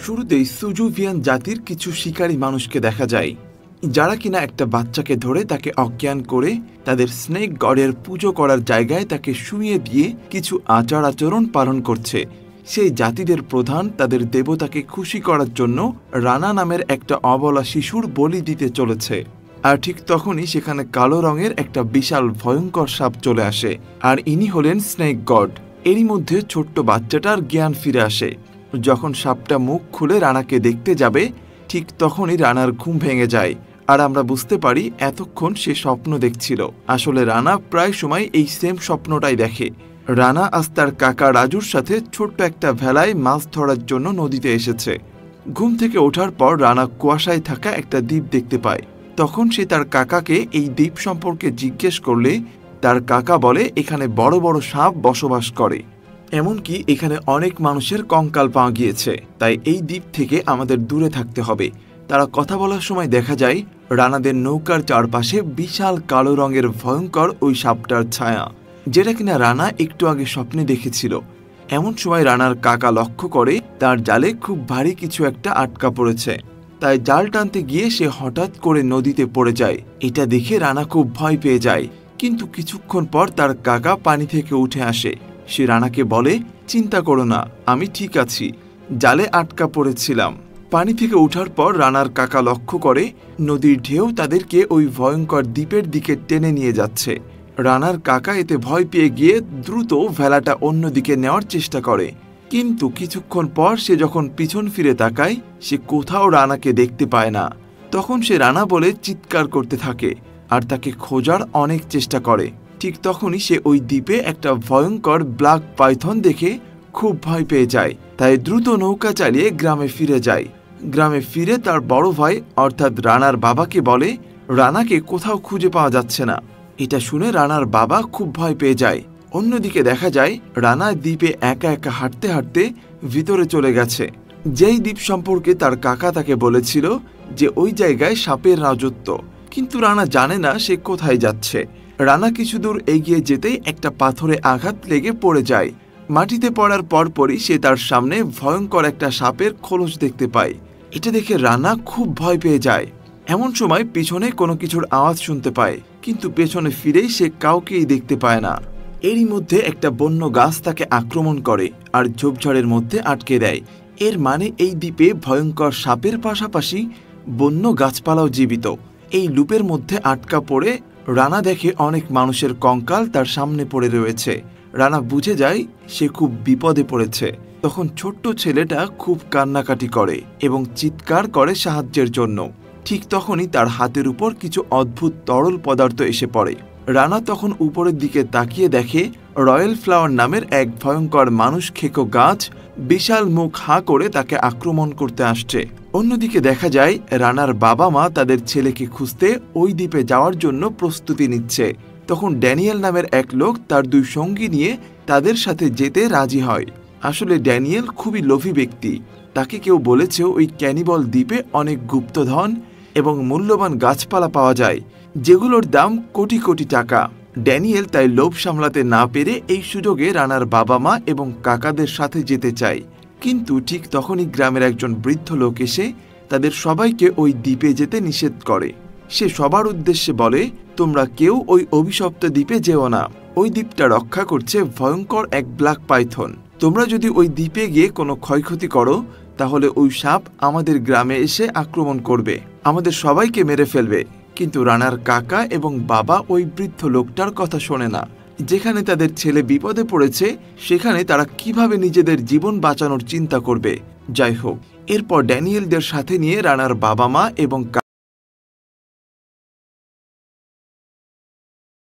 শুরুতেই সুজুভিয়ান জাতির কিছু শিকারী মানুষকে দেখা যায়, যারা কিনা একটা বাচ্চাকে ধরে তাকে অজ্ঞান করে তাদের স্নেক গডের পুজো করার জায়গায় তাকে শুইয়ে দিয়ে কিছু আচার আচরণ পালন করছে। সেই জাতিদের প্রধান তাদের দেবতাকে খুশি করার জন্য রানা নামের একটা অবলা শিশুর বলি দিতে চলেছে। আর ঠিক তখনই সেখানে কালো রঙের একটা বিশাল ভয়ঙ্কর সাপ চলে আসে, আর ইনি হলেন স্নেক গড। এরই মধ্যে ছোট্ট বাচ্চাটার জ্ঞান ফিরে আসে। যখন সাপটা মুখ খুলে রানাকে দেখতে যাবে, ঠিক তখনই রানার ঘুম ভেঙে যায়, আর আমরা বুঝতে পারি এতক্ষণ সে স্বপ্ন দেখছিল। আসলে রানা প্রায় সময় এই সেম স্বপ্নটাই দেখে। রানা আজ তার কাকা রাজুর সাথে ছোট্ট একটা ভেলায় মাছ ধরার জন্য নদীতে এসেছে। ঘুম থেকে ওঠার পর রানা কুয়াশায় থাকা একটা দ্বীপ দেখতে পায়। তখন সে তার কাকাকে এই দ্বীপ সম্পর্কে জিজ্ঞেস করলে তার কাকা বলে এখানে বড় বড় সাপ বসবাস করে, এমনকি এখানে অনেক মানুষের কঙ্কাল পাওয়া গিয়েছে, তাই এই দ্বীপ থেকে আমাদের দূরে থাকতে হবে। তারা কথা বলার সময় দেখা যায় রানাদের নৌকার চারপাশে বিশাল কালো রঙের ভয়ঙ্কর ওই সাপটার ছায়া, যেটা কিনা রানা একটু আগে স্বপ্নে দেখেছিল। এমন সময় রানার কাকা লক্ষ্য করে তার জালে খুব ভারী কিছু একটা আটকা পড়েছে, তাই জাল টানতে গিয়ে সে হঠাৎ করে নদীতে পড়ে যায়। এটা দেখে রানা খুব ভয় পেয়ে যায়, কিন্তু কিছুক্ষণ পর তার কাকা পানি থেকে উঠে আসে। সে রানাকে বলে, চিন্তা করো না, আমি ঠিক আছি, জালে আটকা পড়েছিলাম। পানি থেকে ওঠার পর রানার কাকা লক্ষ্য করে নদীর ঢেউ তাদেরকে ওই ভয়ঙ্কর দ্বীপের দিকে টেনে নিয়ে যাচ্ছে। রানার কাকা এতে ভয় পেয়ে গিয়ে দ্রুত ভেলাটা অন্যদিকে নেওয়ার চেষ্টা করে, কিন্তু কিছুক্ষণ পর সে যখন পিছন ফিরে তাকায়, সে কোথাও রানাকে দেখতে পায় না। তখন সে রানা বলে চিৎকার করতে থাকে আর তাকে খোঁজার অনেক চেষ্টা করে। ঠিক তখনই সে ওই দ্বীপে একটা ভয়ঙ্কর ব্ল্যাক পাইথন দেখে খুব ভয় পেয়ে যায়, তাই দ্রুত নৌকা চালিয়ে গ্রামে ফিরে যায়। গ্রামে ফিরে তার বড় ভাই অর্থাৎ রানার বাবাকে বলে রানাকে কোথাও খুঁজে পাওয়া যাচ্ছে না। এটা শুনে রানার বাবা খুব ভয় পেয়ে যায়। অন্যদিকে দেখা যায় রানা দ্বীপে একা একা হাঁটতে হাঁটতে ভিতরে চলে গেছে। যেই দ্বীপ সম্পর্কে তার কাকা তাকে বলেছিল যে ওই জায়গায় সাপের রাজত্ব, কিন্তু রানা জানে না সে কোথায় যাচ্ছে। রানা কিছু দূর এগিয়ে যেতেই একটা পাথরে আঘাত লেগে পড়ে যায়। মাটিতে পড়ার পরপরই সে তার সামনে ভয়ঙ্কর একটা সাপের খোলস দেখতে পায়। এটা দেখে রানা খুব ভয় পেয়ে যায়। এমন সময় পিছনে কোনো কিছুর আওয়াজ শুনতে পায়, কিন্তু পেছনে ফিরেই সে কাউকেই দেখতে পায় না। এরই মধ্যে একটা বন্য গাছ তাকে আক্রমণ করে আর ঝোপঝাড়ের মধ্যে আটকে দেয়। এর মানে এই দ্বীপে ভয়ঙ্কর সাপের পাশাপাশি বন্য গাছপালাও জীবিত। এই লুপের মধ্যে আটকা পড়ে রানা দেখে অনেক মানুষের কঙ্কাল তার সামনে পড়ে রয়েছে। রানা বুঝে যায় সে খুব বিপদে পড়েছে। তখন ছোট্ট ছেলেটা খুব কান্নাকাটি করে এবং চিৎকার করে সাহায্যের জন্য। ঠিক তখনই তার হাতের উপর কিছু অদ্ভুত তরল পদার্থ এসে পড়ে। রানা তখন উপরের দিকে তাকিয়ে দেখে রয়্যাল ফ্লাওয়ার নামের এক ভয়ঙ্কর মানুষ খেকো গাছ বিশাল মুখ হাঁ করে তাকে আক্রমণ করতে আসছে। অন্যদিকে দেখা যায় রানার বাবা মা তাদের ছেলেকে খুঁজতে ওই দ্বীপে যাওয়ার জন্য প্রস্তুতি নিচ্ছে। তখন ড্যানিয়েল নামের এক লোক তার দুই সঙ্গী নিয়ে তাদের সাথে যেতে রাজি হয়। আসলে ড্যানিয়েল খুবই লোভী ব্যক্তি। তাকে কেউ বলেছে ওই ক্যানিবল দ্বীপে অনেক গুপ্তধন এবং মূল্যবান গাছপালা পাওয়া যায়, যেগুলোর দাম কোটি কোটি টাকা। ড্যানিয়েল তাই লোভ সামলাতে না পেরে এই সুযোগে রানার বাবা মা এবং কাকাদের সাথে যেতে চায়। কিন্তু ঠিক তখনই গ্রামের একজন বৃদ্ধ লোক এসে তাদের সবাইকে ওই দ্বীপে যেতে নিষেধ করে। সে সবার উদ্দেশ্যে বলে, তোমরা কেউ ওই অভিশপ্ত দ্বীপে যেও না। ওই দ্বীপটা রক্ষা করছে ভয়ঙ্কর এক ব্ল্যাক পাইথন। তোমরা যদি ওই দ্বীপে গিয়ে কোনো ক্ষয়ক্ষতি করো, তাহলে ওই সাপ আমাদের গ্রামে এসে আক্রমণ করবে, আমাদের সবাইকে মেরে ফেলবে। কিন্তু রানার কাকা এবং বাবা ওই বৃদ্ধ লোকটার কথা শোনে না। যেখানে তাদের ছেলে বিপদে পড়েছে, সেখানে তারা কিভাবে নিজেদের জীবন বাঁচানোর চিন্তা করবে। যাই হোক, এরপর ড্যানিয়েলদের সাথে নিয়ে রানার বাবা মা এবং